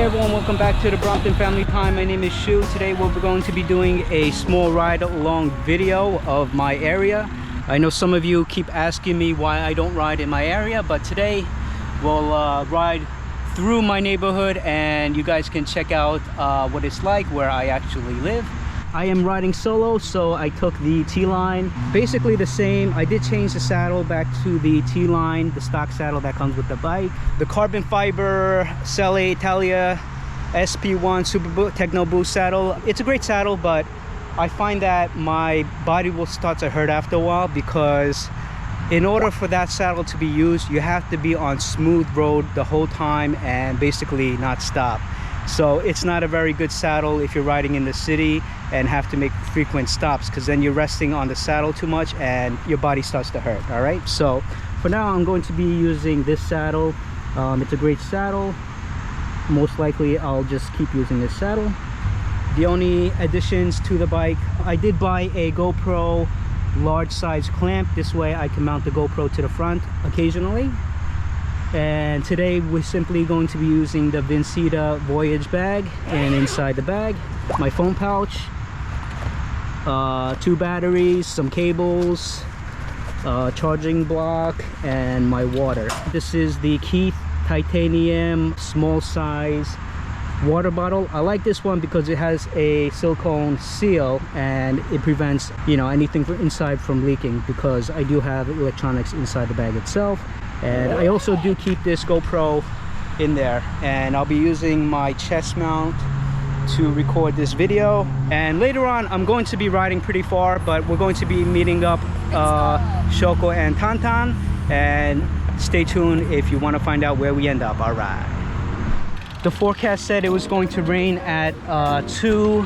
Hey everyone, welcome back to the Brompton Family Time. My name is Shu. Today we're going to be doing a small ride along video of my area. I know some of you keep asking me why I don't ride in my area, but today we'll ride through my neighborhood and you guys can check out what it's like where I actually live. I am riding solo, so I took the T-line, basically the same. I did change the saddle back to the T-line, the stock saddle that comes with the bike. The carbon fiber Selle Italia SP1 Super Techno Boost saddle. It's a great saddle, but I find that my body will start to hurt after a while, because in order for that saddle to be used, you have to be on smooth road the whole time and basically not stop. So it's not a very good saddle if you're riding in the city and have to make frequent stops, because then you're resting on the saddle too much and your body starts to hurt. All right, so for now I'm going to be using this saddle. It's a great saddle. Most likely I'll just keep using this saddle. The only additions to the bike, I did buy a GoPro large size clamp. This way I can mount the GoPro to the front occasionally. And today we're simply going to be using the Vincita Voyager bag, and inside the bag my phone pouch, 2 batteries, some cables, charging block, and my water. This is the Keith titanium small size water bottle. I like this one because it has a silicone seal and it prevents, you know, anything inside from leaking, because I do have electronics inside the bag itself. And I also do keep this GoPro in there, and I'll be using my chest mount to record this video. And later on I'm going to be riding pretty far, but we're going to be meeting up Shoko and Tantan, and stay tuned if you want to find out where we end up. All right, the forecast said it was going to rain at 2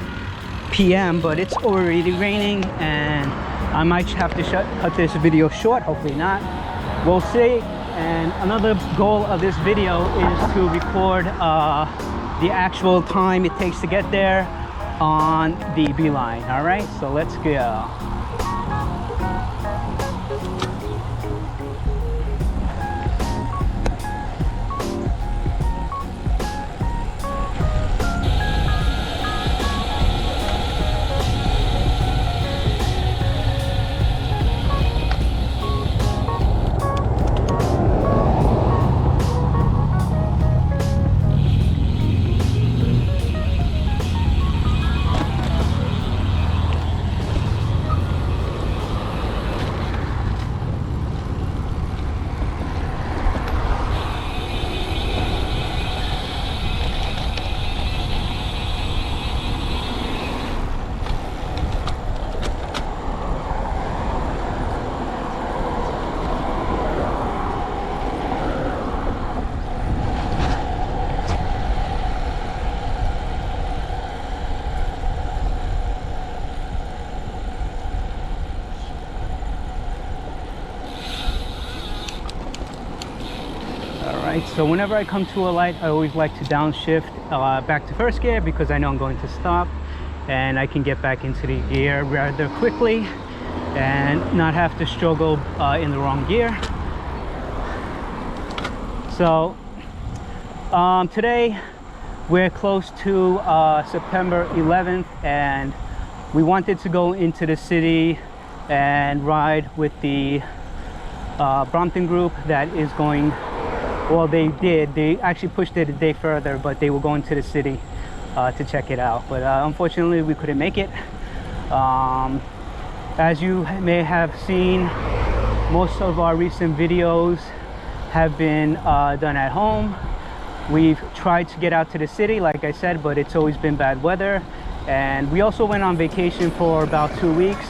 p.m. but it's already raining, and I might have to cut this video short. Hopefully not, we'll see. And another goal of this video is to record the actual time it takes to get there on the Beeline. All right, so let's go. So whenever I come to a light, I always like to downshift back to first gear, because I know I'm going to stop and I can get back into the gear rather quickly and not have to struggle in the wrong gear. So today we're close to September 11th, and we wanted to go into the city and ride with the Brompton group that is going. Well, they actually pushed it a day further, but they were going to the city to check it out. But unfortunately we couldn't make it. As you may have seen, most of our recent videos have been done at home. We've tried to get out to the city, like I said, but it's always been bad weather. And we also went on vacation for about 2 weeks.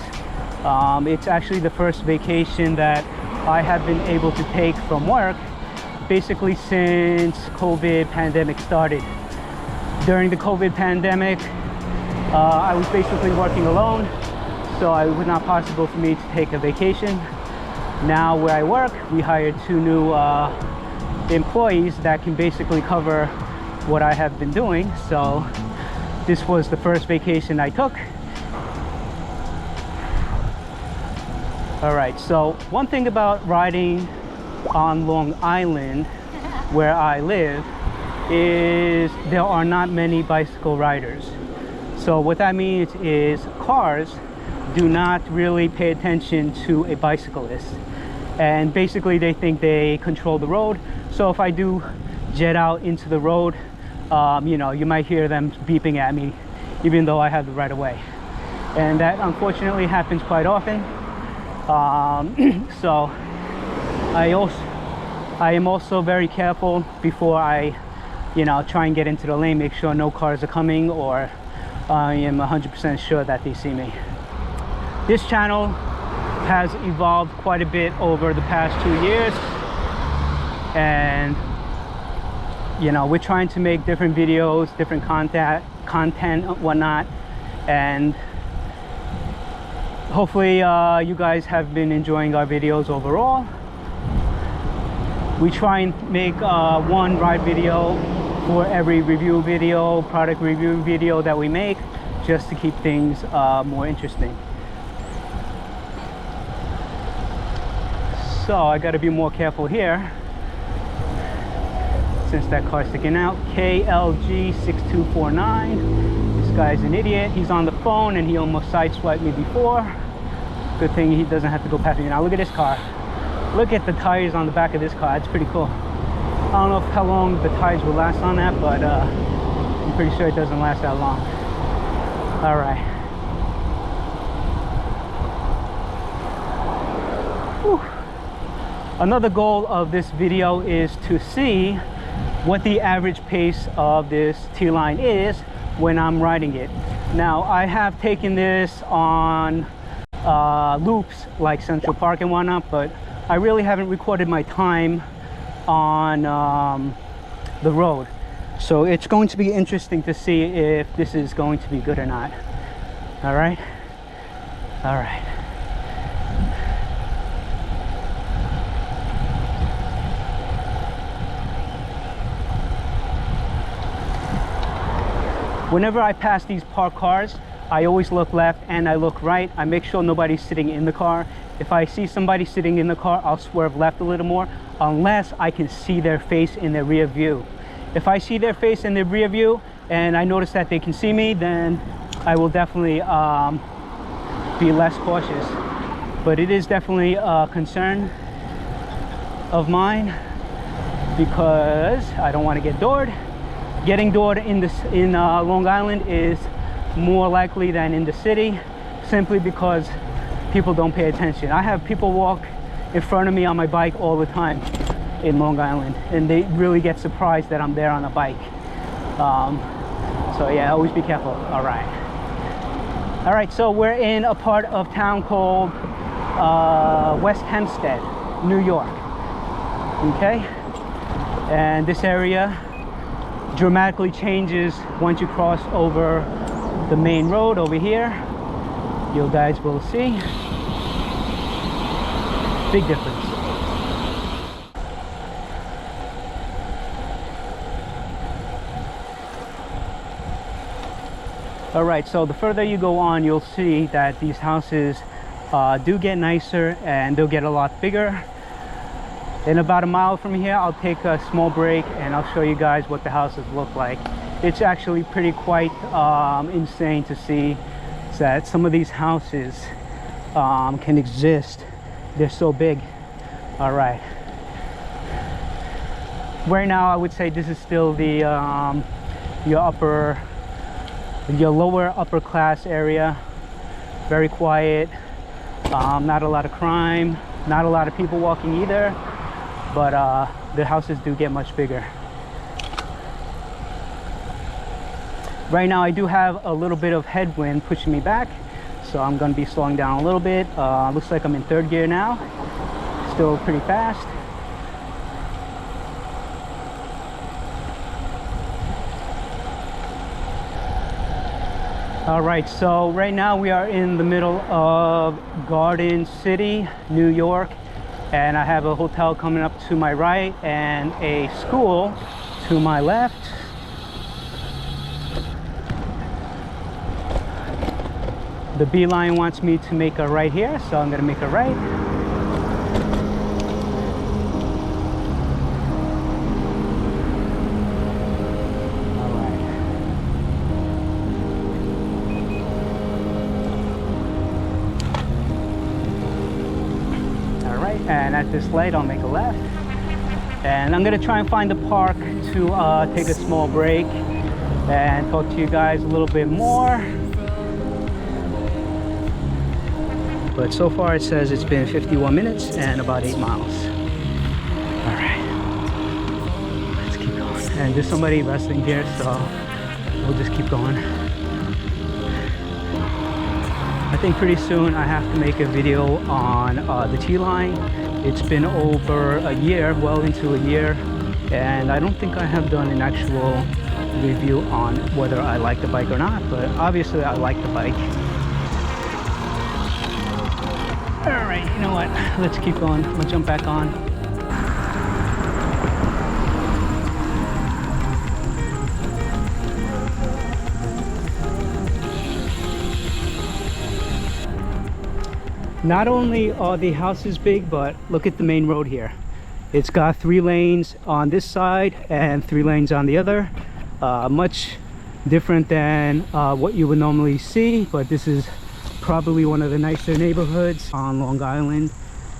It's actually the first vacation that I have been able to take from work basically since COVID pandemic started. During the COVID pandemic, I was basically working alone, so it was not possible for me to take a vacation. Now where I work, we hired 2 new employees that can basically cover what I have been doing. So this was the first vacation I took. All right, so one thing about riding on Long Island where I live is there are not many bicycle riders. So what that means is cars do not really pay attention to a bicyclist, and basically they think they control the road. So if I do jet out into the road, you know, you might hear them beeping at me even though I have the right of way, and that unfortunately happens quite often. So I am also very careful before I, you know, try and get into the lane, make sure no cars are coming, or I am 100% sure that they see me. This channel has evolved quite a bit over the past 2 years, and you know, we're trying to make different videos, different content and whatnot, and hopefully you guys have been enjoying our videos overall. We try and make one ride video for every review video, product review video that we make, just to keep things more interesting. So I got to be more careful here since that car's sticking out. KLG6249. This guy's an idiot. He's on the phone and he almost sideswiped me before. Good thing he doesn't have to go past me. Now look at this car. Look at the tires on the back of this car. It's pretty cool. I don't know how long the tires will last on that, but I'm pretty sure it doesn't last that long. All right. Whew. Another goal of this video is to see what the average pace of this T-Line is when I'm riding it. Now, I have taken this on loops like Central Park and whatnot, but I really haven't recorded my time on the road. So it's going to be interesting to see if this is going to be good or not. All right. All right. Whenever I pass these parked cars, I always look left and I look right. I make sure nobody's sitting in the car. If I see somebody sitting in the car, I'll swerve left a little more, unless I can see their face in their rear view. If I see their face in their rear view and I notice that they can see me, then I will definitely be less cautious. But it is definitely a concern of mine because I don't want to get doored. Getting doored in Long Island is more likely than in the city, simply because people don't pay attention. I have people walk in front of me on my bike all the time in Long Island, and they really get surprised that I'm there on a bike. So yeah, always be careful. All right, so we're in a part of town called West Hempstead, New York. Okay, and this area dramatically changes once you cross over the main road over here. You guys will see big difference. All right, so the further you go on, you'll see that these houses do get nicer and they'll get a lot bigger. In about a mile from here, I'll take a small break and I'll show you guys what the houses look like. It's actually quite insane to see that some of these houses can exist. They're so big. All right. Right now, I would say this is still the your lower upper class area. Very quiet. Not a lot of crime. Not a lot of people walking either. But the houses do get much bigger. Right now I do have a little bit of headwind pushing me back, so I'm going to be slowing down a little bit. Looks like I'm in third gear now. Still pretty fast. All right, so right now we are in the middle of Garden City, New York. And I have a hotel coming up to my right and a school to my left. The Beeline wants me to make a right here, so I'm going to make a right. at this light, I'll make a left. And I'm gonna try and find a park to take a small break and talk to you guys a little bit more. But so far it says it's been 51 minutes and about 8 miles. All right, let's keep going. And there's somebody resting here, so we'll just keep going. I think pretty soon I have to make a video on the T-Line. It's been over a year, well into a year, and I don't think I have done an actual review on whether I like the bike or not, but obviously I like the bike. All right, you know what? Let's keep going. I'm gonna jump back on. Not only are the houses big, but look at the main road here. It's got 3 lanes on this side and 3 lanes on the other. Much different than what you would normally see, but this is probably one of the nicer neighborhoods on Long Island,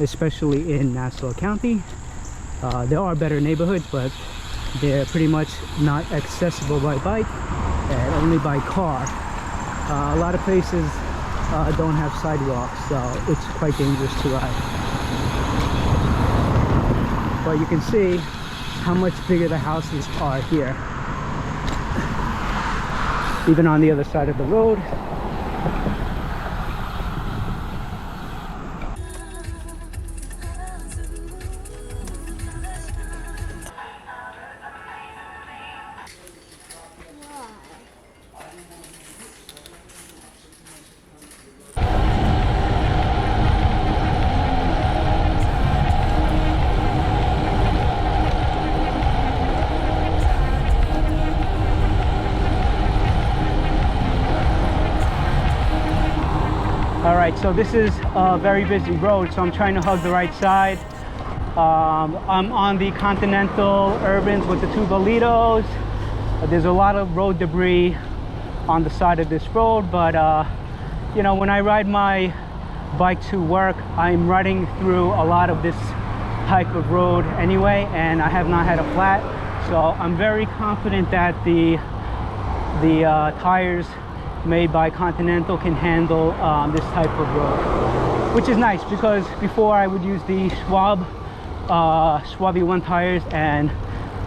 especially in Nassau County. There are better neighborhoods, but they're pretty much not accessible by bike and only by car. A lot of places don't have sidewalks, so it's quite dangerous to ride. But you can see how much bigger the houses are here, even on the other side of the road. Alright, so this is a very busy road, so I'm trying to hug the right side. I'm on the Continental Urbans with the 2 Bolitos. There's a lot of road debris on the side of this road, but you know, when I ride my bike to work, I'm riding through a lot of this type of road anyway, and I have not had a flat, so I'm very confident that the tires made by Continental can handle this type of road, which is nice, because before I would use the Schwab E1 tires and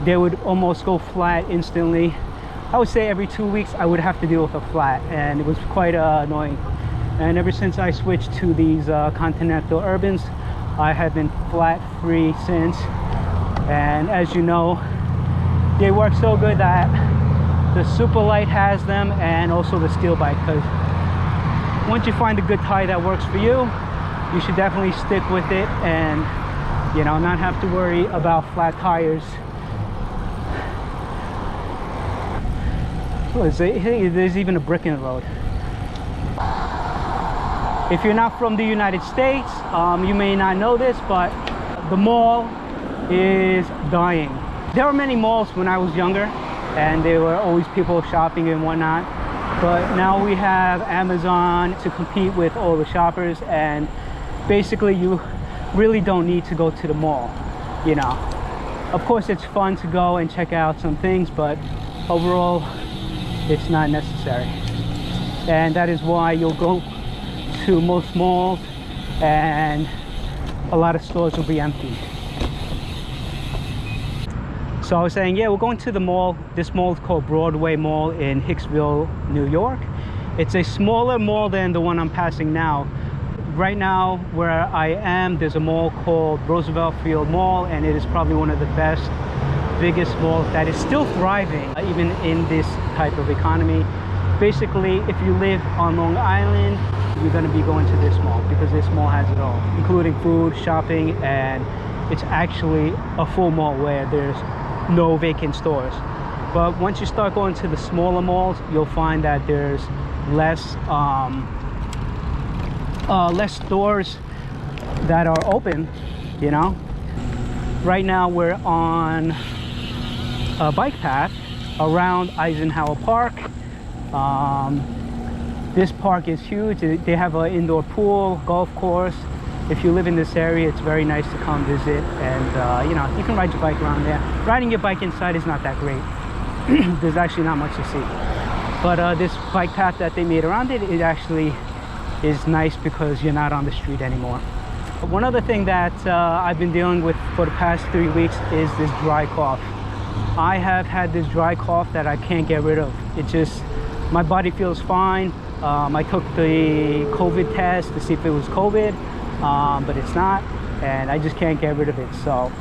they would almost go flat instantly. I would say every 2 weeks I would have to deal with a flat, and it was quite annoying. And ever since I switched to these Continental Urbans, I have been flat free since. And as you know, they work so good that the Superlight has them, and also the Steel Bike, because once you find a good tire that works for you, you should definitely stick with it and, you know, not have to worry about flat tires. There's even a brick in the road. If you're not from the United States, you may not know this, but the mall is dying. There were many malls when I was younger, and there were always people shopping and whatnot, but now we have Amazon to compete with all the shoppers, and basically you really don't need to go to the mall, you know. Of course it's fun to go and check out some things, but overall it's not necessary. And that is why you'll go to most malls and a lot of stores will be empty. So I was saying, yeah, we're going to the mall. This mall is called Broadway Mall in Hicksville, New York. It's a smaller mall than the one I'm passing now. Right now, where I am, there's a mall called Roosevelt Field Mall, and it is probably one of the best, biggest malls that is still thriving, even in this type of economy. Basically, if you live on Long Island, you're gonna be going to this mall, because this mall has it all, including food, shopping, and it's actually a full mall where there's no vacant stores. But once you start going to the smaller malls, you'll find that there's less less stores that are open, you know. Right now we're on a bike path around Eisenhower Park. This park is huge. They have an indoor pool, golf course, if you live in this area, it's very nice to come visit, and you know, you can ride your bike around there. Riding your bike inside is not that great. There's actually not much to see, but this bike path that they made around it, it actually is nice because you're not on the street anymore. One other thing that I've been dealing with for the past 3 weeks is this dry cough. I have had this dry cough that I can't get rid of. It just, my body feels fine. I took the COVID test to see if it was COVID, but it's not, and I just can't get rid of it. So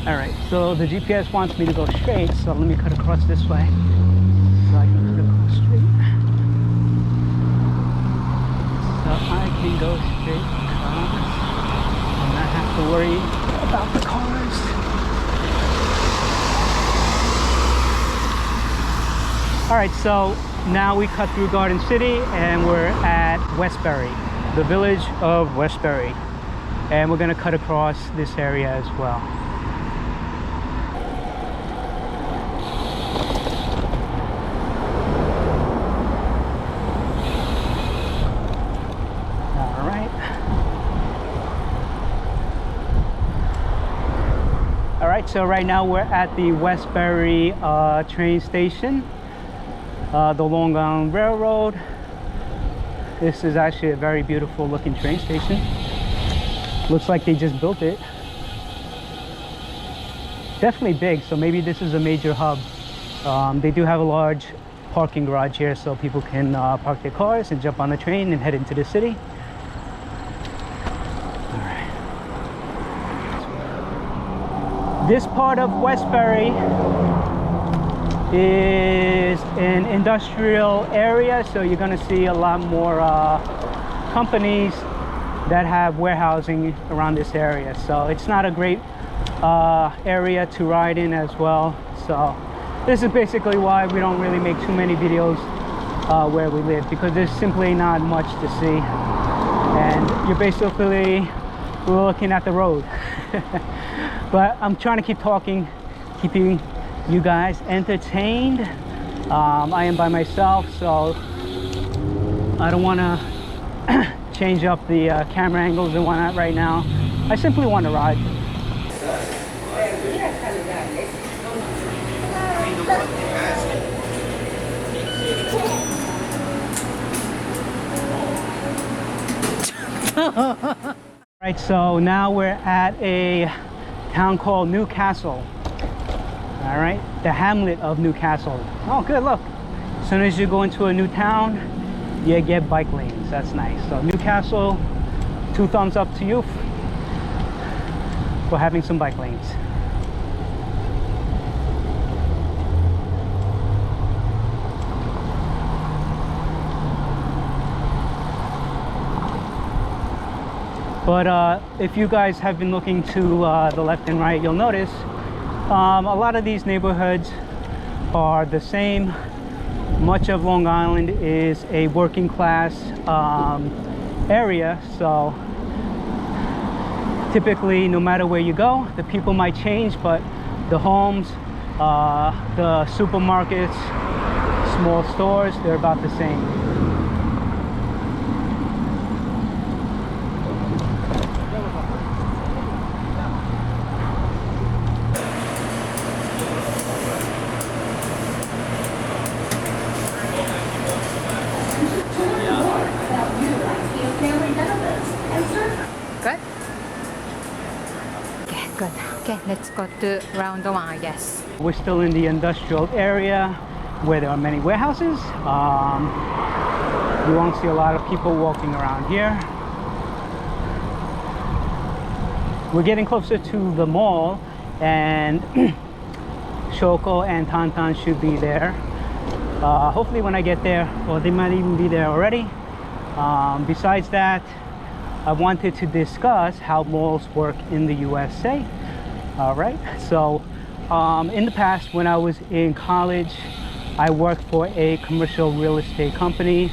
all right, so the GPS wants me to go straight, so let me cut across this way so I can cut across straight. So I can go straight across and not have to worry about the cars. All right, so now we cut through Garden City and we're at Westbury, the village of Westbury, and we're gonna cut across this area as well. So right now we're at the Westbury train station, the Long Island Railroad. This is actually a very beautiful looking train station. Looks like they just built it. Definitely big, so maybe this is a major hub. They do have a large parking garage here so people can park their cars and jump on the train and head into the city. This part of Westbury is an industrial area, so you're going to see a lot more companies that have warehousing around this area. So it's not a great area to ride in as well. So this is basically why we don't really make too many videos where we live, because there's simply not much to see. And you're basically looking at the road. But I'm trying to keep talking, keeping you guys entertained. I am by myself, so I don't want to change up the camera angles and whatnot right now. I simply want to ride. Right, so now we're at a town called Newcastle. All right, the hamlet of Newcastle. Oh, good, look. As soon as you go into a new town, you get bike lanes. That's nice. So Newcastle, 2 thumbs up to you for having some bike lanes. But if you guys have been looking to the left and right, you'll notice a lot of these neighborhoods are the same. Much of Long Island is a working class area, so typically no matter where you go, the people might change, but the homes, the supermarkets, small stores, they're about the same. Good. Okay, let's go to round the line. Yes. We're still in the industrial area where there are many warehouses. You won't see a lot of people walking around here. We're getting closer to the mall, and Shoko and Tantan should be there. Hopefully when I get there, or they might even be there already. Besides that, I wanted to discuss how malls work in the USA. All right, so in the past, when I was in college, I worked for a commercial real estate company,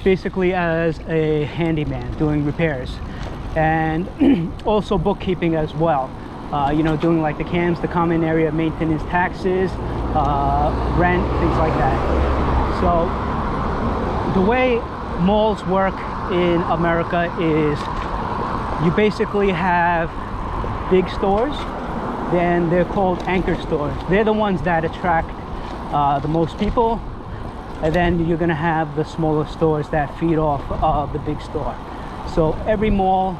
basically as a handyman doing repairs, and also bookkeeping as well. you know, doing like the cams, the common area maintenance, taxes, rent, things like that. So the way malls work in America is you basically have big stores, then they're called anchor stores. They're the ones that attract the most people, and then you're gonna have the smaller stores that feed off of the big store. So every mall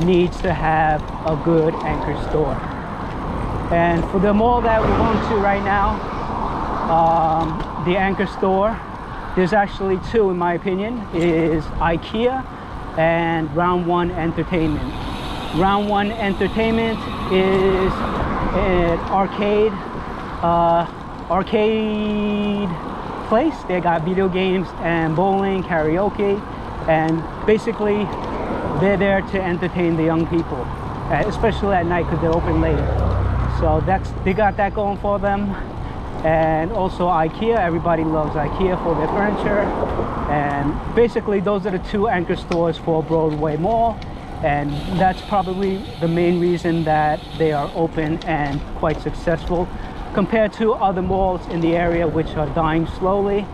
needs to have a good anchor store. And for the mall that we're going to right now, the anchor store, there's actually two in my opinion, is IKEA and Round One Entertainment. Round One Entertainment is an arcade place. They got video games and bowling, karaoke, and basically they're there to entertain the young people, especially at night because they're open later. So they got that going for them. And also IKEA, everybody loves IKEA for their furniture. And basically those are the two anchor stores for Broadway Mall, and that's probably the main reason that they are open and quite successful compared to other malls in the area which are dying slowly.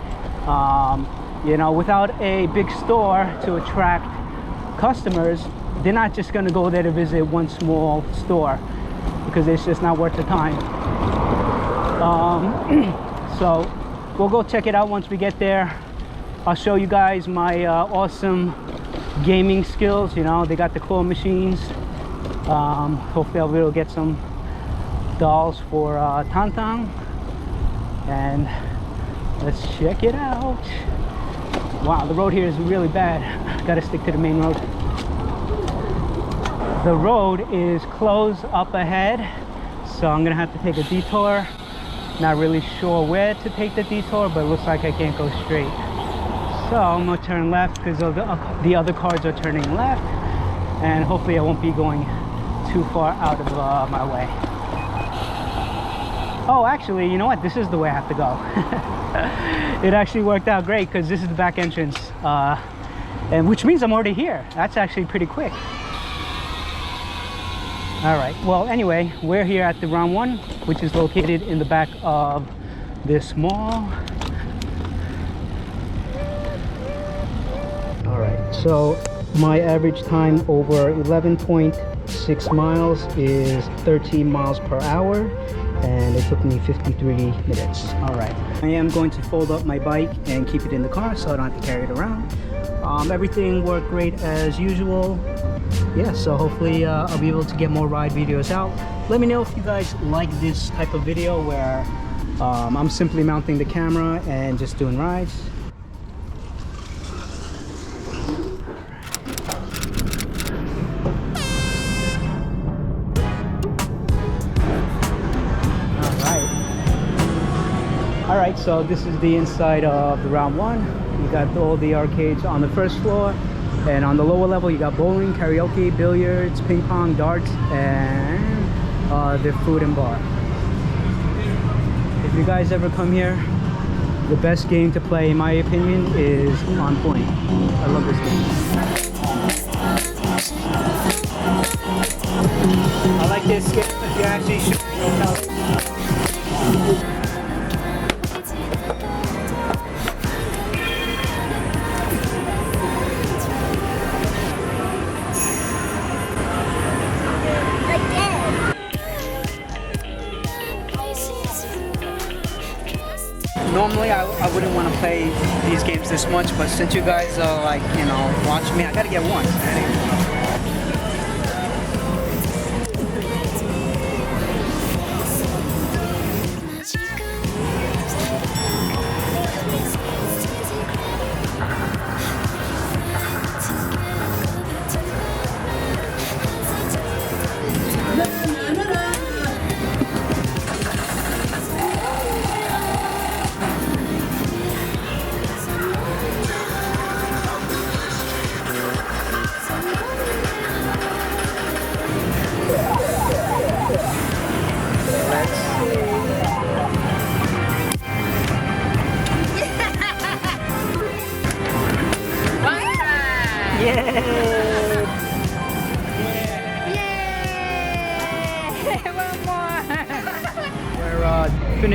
You know, without a big store to attract customers, they're not just going to go there to visit one small store because it's just not worth the time. So we'll go check it out once we get there. I'll show you guys my awesome gaming skills. You know, they got the claw machines. Hopefully I'll be able to get some dolls for Tantang, and let's check it out. Wow, the road here is really bad. Gotta stick to the main road. The road is closed up ahead, so I'm gonna have to take a detour. Not really sure where to take the detour, but it looks like I can't go straight. So I'm gonna turn left because the other cars are turning left, and hopefully I won't be going too far out of my way. Oh, actually, you know what? This is the way I have to go. It actually worked out great because this is the back entrance, and which means I'm already here. That's actually pretty quick. All right, well, anyway, we're here at the Round One, which is located in the back of this mall. All right, so my average time over 11.6 miles is 13 miles per hour, and it took me 53 minutes. All right, I am going to fold up my bike and keep it in the car so I don't have to carry it around. Everything worked great as usual. Yeah, so hopefully I'll be able to get more ride videos out. Let me know if you guys like this type of video where I'm simply mounting the camera and just doing rides. All right, so this is the inside of the Round One. You got all the arcades on the first floor, and on the lower level you got bowling, karaoke, billiards, ping pong, darts, and the food and bar. If you guys ever come here, the best game to play in my opinion is On Point. I love this game. I like this game if you actually shoot. Normally I wouldn't want to play these games this much, but since you guys are like, you know, watching me, I gotta get one.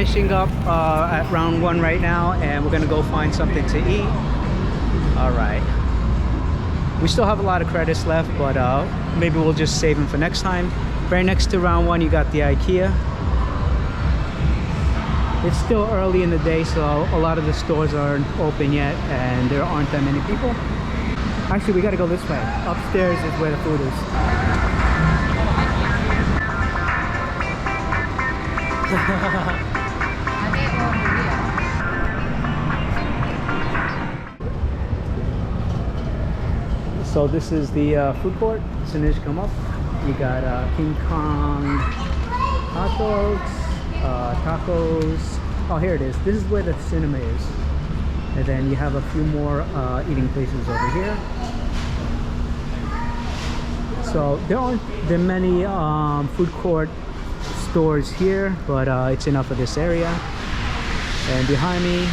finishing up at round 1 right now, and we're gonna go find something to eat. All right. We still have a lot of credits left, but maybe we'll just save them for next time. Right next to round 1, you got the IKEA. It's still early in the day, so a lot of the stores aren't open yet, and there aren't that many people. Actually, we gotta go this way. Upstairs is where the food is. So this is the food court. As soon as you come up, you got King Kong hot dogs, tacos. Oh, here it is. This is where the cinema is. And then you have a few more eating places over here. So there aren't that many food court stores here, but it's enough for this area. And behind me,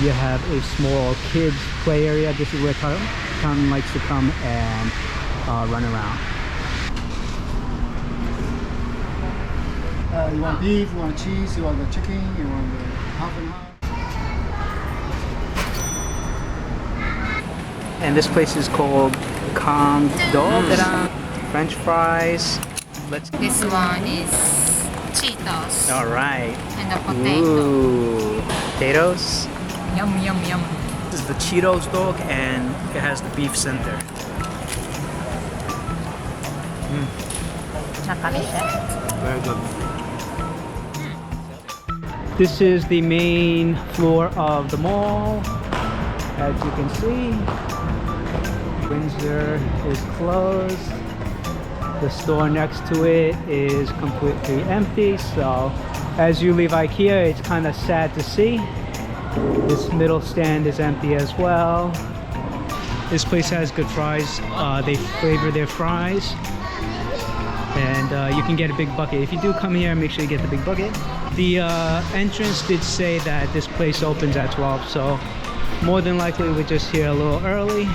you have a small kids play area. This is where Tom likes to come and run around. You want beef, you want cheese, you want the chicken, you want the half and half. And this place is called Kong Dog. French fries. This one is Cheetos. All right. And the potato. Ooh. Potatoes. Yum, yum, yum. This is the Cheetos dog, and it has the beef center. Very good. This is the main floor of the mall. As you can see, Windsor is closed. The store next to it is completely empty. So as you leave IKEA, it's kind of sad to see. This middle stand is empty as well. This place has good fries. They flavor their fries. And you can get a big bucket. If you do come here, make sure you get the big bucket. The entrance did say that this place opens at 12, so more than likely we're just here a little early,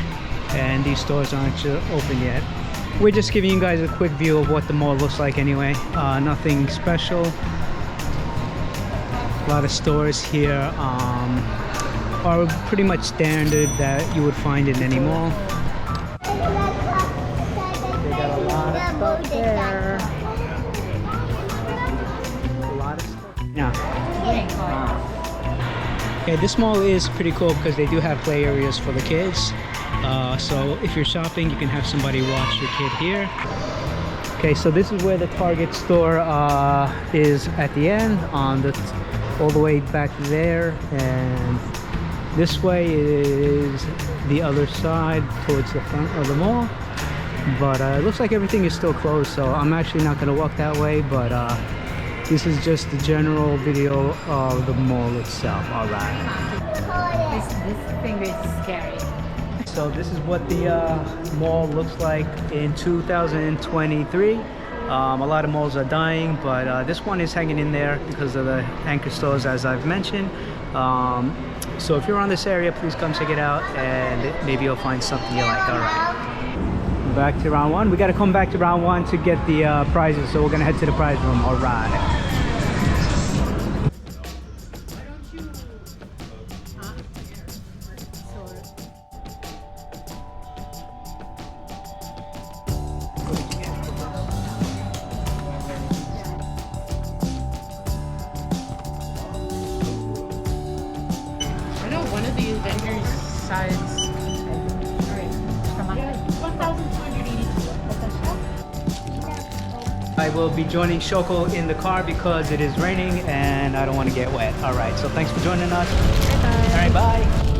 and these stores aren't open yet. We're just giving you guys a quick view of what the mall looks like anyway. Nothing special. A lot of stores here are pretty much standard that you would find in any mall. They got a lot of stuff there. A lot of stuff. Yeah. Okay, this mall is pretty cool because they do have play areas for the kids. So if you're shopping, you can have somebody watch your kid here. Okay, so this is where the Target store is at the end, on the all the way back there, and this way is the other side towards the front of the mall. But it looks like everything is still closed, so I'm actually not going to walk that way, but this is just the general video of the mall itself. All right. This finger is scary. So this is what the mall looks like in 2023. A lot of malls are dying, but this one is hanging in there because of the anchor stores, as I've mentioned. So if you're on this area, please come check it out, and maybe you'll find something you like. All right. Back to round 1. We got to come back to round 1 to get the prizes, so we're gonna head to the prize room. All right. I know one of these vendors size. I will be joining Shoko in the car because it is raining and I don't want to get wet. All right, so thanks for joining us. Bye-bye. All right, bye.